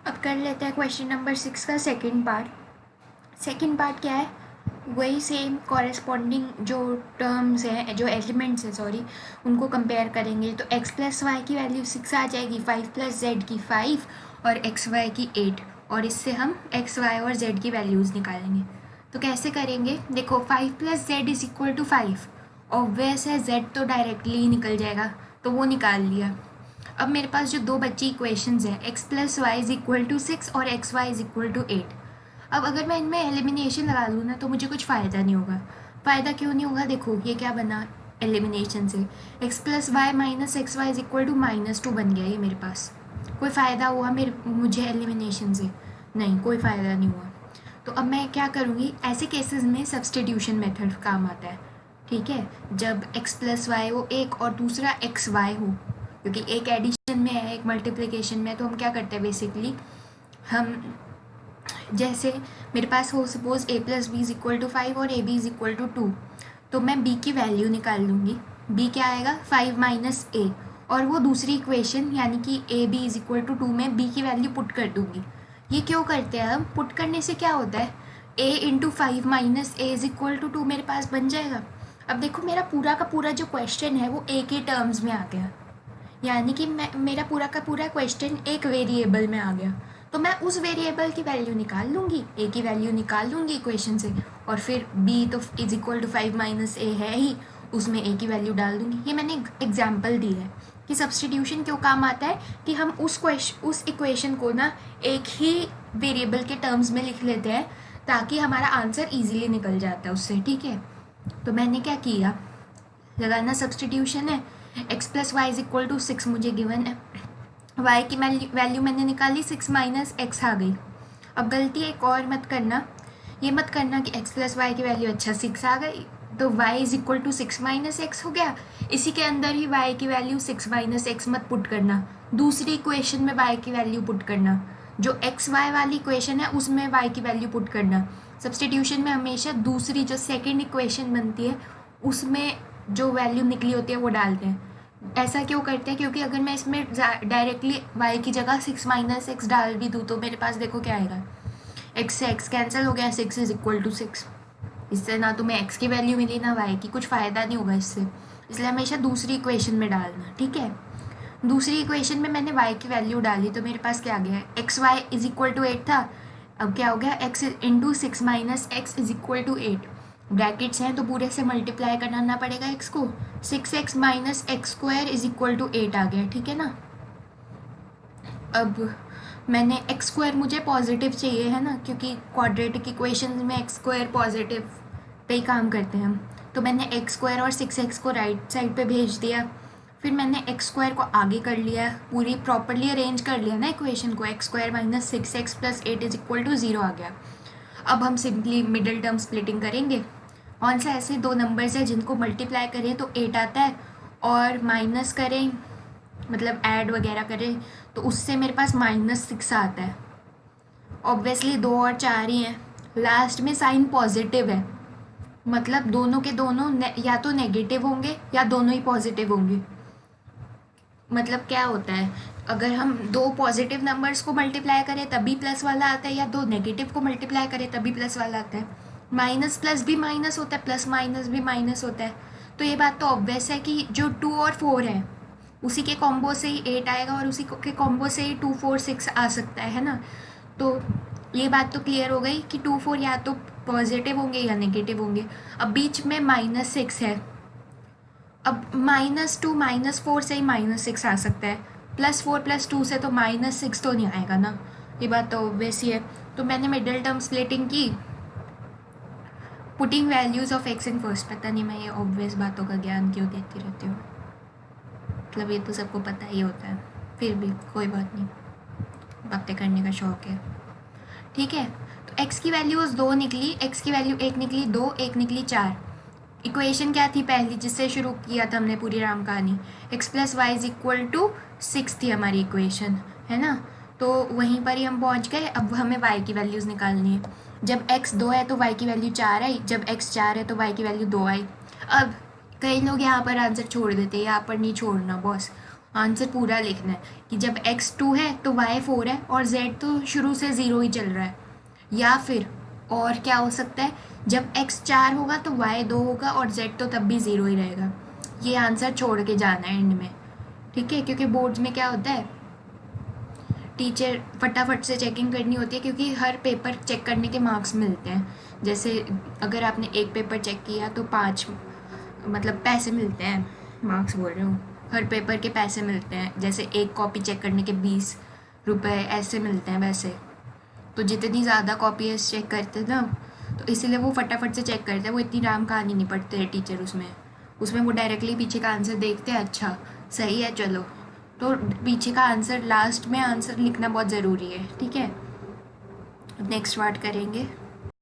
अब कर लेते हैं क्वेश्चन नंबर 6 का सेकंड पार्ट क्या है, वही सेम कॉरेस्पॉन्डिंग जो टर्म्स हैं, जो एलिमेंट्स हैं सॉरी, उनको कंपेयर करेंगे। तो x प्लस वाई की वैल्यू 6 आ जाएगी, 5 प्लस जेड की 5 और एक्स वाई की 8, और इससे हम एक्स वाई और जेड की वैल्यूज़ निकालेंगे। तो कैसे करेंगे, देखो 5 plus Z is equal to 5, obvious है जेड तो डायरेक्टली ही निकल जाएगा, तो वो निकाल लिया। अब मेरे पास जो दो बच्ची इक्वेशंस हैं, x plus Y is equal to 6 और X Y is equal to 8। अब अगर मैं इनमें एलिमिनेशन लगा लूँ ना तो मुझे कुछ फ़ायदा नहीं होगा। फ़ायदा क्यों नहीं होगा, देखो ये क्या बना एलिमिनेशन से, x plus Y minus X Y is equal to -2 बन गया ये मेरे पास। कोई फ़ायदा हुआ मुझे एलिमिनेशन से? नहीं, कोई फ़ायदा नहीं हुआ। तो अब मैं क्या करूँगी, ऐसे केसेस में सब्सटीट्यूशन मेथड काम आता है। ठीक है, जब x प्लस वाई हो एक और दूसरा एक्स वाई हो, क्योंकि एक एडिशन में है एक मल्टीप्लिकेशन में, तो हम क्या करते हैं बेसिकली, हम जैसे मेरे पास हो suppose a plus B is equal to 5 और A B is equal to 2, तो मैं b की वैल्यू निकाल लूँगी। b क्या आएगा, 5 माइनस ए, और वो दूसरी इक्वेशन यानी कि A B is equal to 2 में b की वैल्यू पुट कर दूँगी। ये क्यों करते हैं हम, पुट करने से क्या होता है, a into 5 minus A is equal to 2 मेरे पास बन जाएगा। अब देखो मेरा पूरा का पूरा जो क्वेश्चन है वो a के टर्म्स में आ गया, यानी कि मेरा पूरा का पूरा क्वेश्चन एक वेरिएबल में आ गया। तो मैं उस वेरिएबल की वैल्यू निकाल लूँगी, ए की वैल्यू निकाल लूँगी इक्वेशन से, और फिर बी तो इज इक्वल टू 5 माइनस ए है ही, उसमें ए की वैल्यू डाल दूँगी। ये मैंने एग्जाम्पल दी है कि सब्सटीट्यूशन क्यों काम आता है, कि हम उस इक्वेशन को ना एक ही वेरिएबल के टर्म्स में लिख लेते हैं ताकि हमारा आंसर ईजिली निकल जाता है उससे। ठीक है, तो मैंने क्या किया, लगाना सब्सटीट्यूशन है, x plus Y is equal to 6 मुझे गिवन है, y की वैल्यू मैंने निकाली 6 माइनस एक्स आ गई। अब गलती एक और मत करना, ये मत करना कि x प्लस वाई की वैल्यू अच्छा 6 आ गई तो y is equal to 6 minus X हो गया, इसी के अंदर ही y की वैल्यू 6 माइनस एक्स मत पुट करना, दूसरी इक्वेशन में y की वैल्यू पुट करना, जो एक्स वाई वाली इक्वेशन है उसमें y की वैल्यू पुट करना। सब्सटीट्यूशन में हमेशा दूसरी जो सेकेंड इक्वेशन बनती है उसमें जो वैल्यू निकली होती है वो डालते हैं। ऐसा क्यों करते हैं, क्योंकि अगर मैं इसमें डायरेक्टली y की जगह 6 माइनस एक्स डाल भी दूँ तो मेरे पास देखो क्या आएगा, x से x कैंसिल हो गया, 6 इज इक्वल टू 6, इससे ना तुम्हें x की वैल्यू मिली ना y की, कुछ फ़ायदा नहीं होगा इससे, इसलिए हमेशा दूसरी इक्वेशन में डालना। ठीक है, दूसरी इक्वेशन में मैंने y की वैल्यू डाली तो मेरे पास क्या आ गया, X Y is equal to 8 था, अब क्या हो गया, x into 6 minus X is equal to 8, brackets हैं तो पूरे से मल्टीप्लाई करना पड़ेगा x को, 6x minus X square is equal to 8 आ गया। ठीक है ना, अब मैंने एक्स स्क्वायर मुझे पॉजिटिव चाहिए है ना, क्योंकि क्वाड्रेटिक इक्वेशन में एक्स स्क्वायर पॉजिटिव पे ही काम करते हैं हम, तो मैंने एक्स स्क्वायर और 6x को राइट साइड पे भेज दिया, फिर मैंने एक्स स्क्वायर को आगे कर लिया, पूरी प्रॉपरली अरेंज कर लिया ना इक्वेशन को, X square minus 6x plus 8 is equal to 0 आ गया। अब हम सिंपली मिडिल टर्म स्प्लिटिंग करेंगे, कौन सा ऐसे दो नंबर्स है जिनको मल्टीप्लाई करें तो 8 आता है और माइनस करें मतलब ऐड वगैरह करें तो उससे मेरे पास -6 आता है। ऑब्वियसली 2 और 4 ही हैं, लास्ट में साइन पॉजिटिव है, मतलब दोनों के दोनों या तो नेगेटिव होंगे या दोनों ही पॉजिटिव होंगे। मतलब क्या होता है, अगर हम दो पॉजिटिव नंबर्स को मल्टीप्लाई करें तभी प्लस वाला आता है, या दो नेगेटिव को मल्टीप्लाई करें तभी प्लस वाला आता है। माइनस प्लस भी माइनस होता है, प्लस माइनस भी माइनस होता है, तो ये बात तो ऑब्वियस है कि जो 2 और 4 है उसी के कॉम्बो से ही 8 आएगा और उसी के कॉम्बो से ही 2 4 6 आ सकता है ना। तो ये बात तो क्लियर हो गई कि 2 4 या तो पॉजिटिव होंगे या नेगेटिव होंगे। अब बीच में -6 है, अब -2 -4 से ही -6 आ सकता है, +4 +2 से तो -6 तो नहीं आएगा ना, ये बात तो ऑब्वियस ही है। तो मैंने मिडिल टर्म स्प्लिटिंग की, putting values of x in first. पता नहीं मैं ये ऑब्वियस बातों का ज्ञान क्यों देती रहती हूँ, मतलब ये तो सबको पता ही होता है, फिर भी कोई बात नहीं, बातें करने का शौक़ है। ठीक है, तो x की वैल्यूज़ 2 निकली, x की वैल्यू 1 निकली, 2 1 निकली 4। इक्वेशन क्या थी पहली जिससे शुरू किया था हमने पूरी राम कहानी, x plus Y is equal to 6 थी हमारी इक्वेशन, है ना। तो वहीं पर ही हम पहुंच गए। अब हमें y की वैल्यूज़ निकालनी है। जब x 2 है तो y की वैल्यू 4 आई, जब x 4 है तो y की वैल्यू 2 आई। अब कई लोग यहाँ पर आंसर छोड़ देते हैं, यहाँ पर नहीं छोड़ना बॉस, आंसर पूरा लिखना है कि जब x2 है तो y4 है और z तो शुरू से 0 ही चल रहा है। या फिर और क्या हो सकता है, जब x4 होगा तो y2 होगा और z तो तब भी 0 ही रहेगा। ये आंसर छोड़ के जाना है एंड में, ठीक है, क्योंकि बोर्ड्स में क्या होता है, टीचर फटाफट से चेकिंग करनी होती है क्योंकि हर पेपर चेक करने के मार्क्स मिलते हैं। जैसे अगर आपने एक पेपर चेक किया तो 5 मतलब पैसे मिलते हैं, मार्क्स बोल रही हूँ, हर पेपर के पैसे मिलते हैं। जैसे एक कॉपी चेक करने के 20 रुपये ऐसे मिलते हैं वैसे। तो जितनी ज़्यादा कॉपीज चेक करते हैं ना, तो इसीलिए वो फटाफट से चेक करते हैं, वो इतनी राम कहानी नहीं पढ़ते हैं टीचर उसमें। उसमें वो डायरेक्टली पीछे का आंसर देखते हैं, अच्छा सही है चलो, तो पीछे का आंसर लास्ट में आंसर लिखना बहुत ज़रूरी है, ठीक है। नेक्स्ट बात करेंगे।